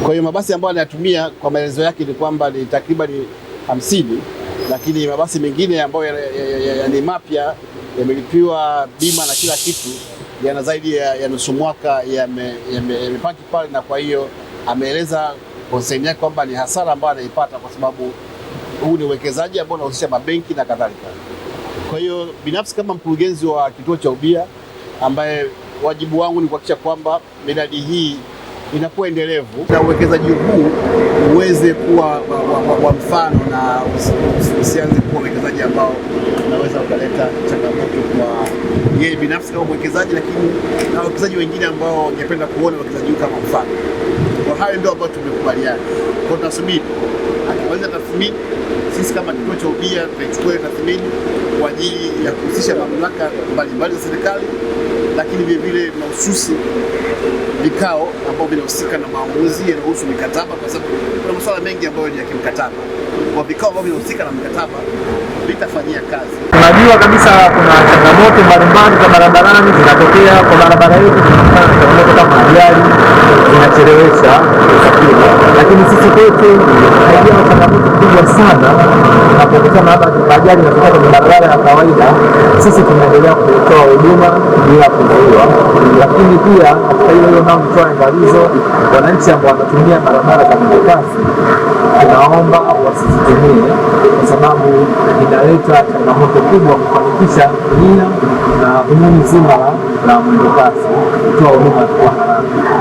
Kwa hiyo mabasi ambayo anayatumia kwa maelezo yake ni kwamba ni takriban 50, lakini mabasi mengine ambayo ni mapya yamelipiwa bima na kila kitu yana zaidi ya nusu mwaka yamepaki pale, na kwa hiyo ameeleza concern yake kwamba ni hasara ambayo anaipata kwa sababu huu ni uwekezaji ambao unahusisha mabenki na kadhalika. Kwa hiyo binafsi kama mkurugenzi wa kituo cha ubia, ambaye wajibu wangu ni kuhakikisha kwamba miradi hii inakuwa endelevu na uwekezaji huu uweze kuwa wa mfano na usianze kuwa uwekezaji ambao unaweza ukaleta changamoto kwa yeye binafsi kama mwekezaji, lakini na wawekezaji wengine ambao wangependa kuona uwekezaji huu kama mfano. Kwa hayo ndio ambayo tumekubaliana. Kwa tunasubiri akimaliza tathmini, sisi kama kituo cha ubia tutachukua tathmini kwa ajili ya kuhusisha mamlaka mbalimbali za serikali, lakini vile vile mahususi vikao ambao vinahusika na maamuzi yanayohusu mikataba, kwa sababu kuna masuala mengi ambayo ni ya kimkataba. Kwa vikao ambavyo vinahusika na mikataba vitafanyia kazi. Tunajua kabisa kuna changamoto mbalimbali za barabarani zinatokea kwa barabara yetu, tunakutana na changamoto kama ajali zinachelewesha usafiri, lakini sisi kwetu haijawa changamoto kubwa sana. Tunapokutana hapa ajali inatokea kwenye barabara ya kawaida, sisi tunaendelea kutoa huduma bila kuzuiwa, lakini pia katika hiyo nao mtoa angalizo wananchi ambao wanatumia barabara za mwendokasi tunaomba wasizitumie kwa sababu inaleta changamoto kubwa kufanikisha nia na dhumuni zima la mwendokasi kutoa huduma kwa haraka.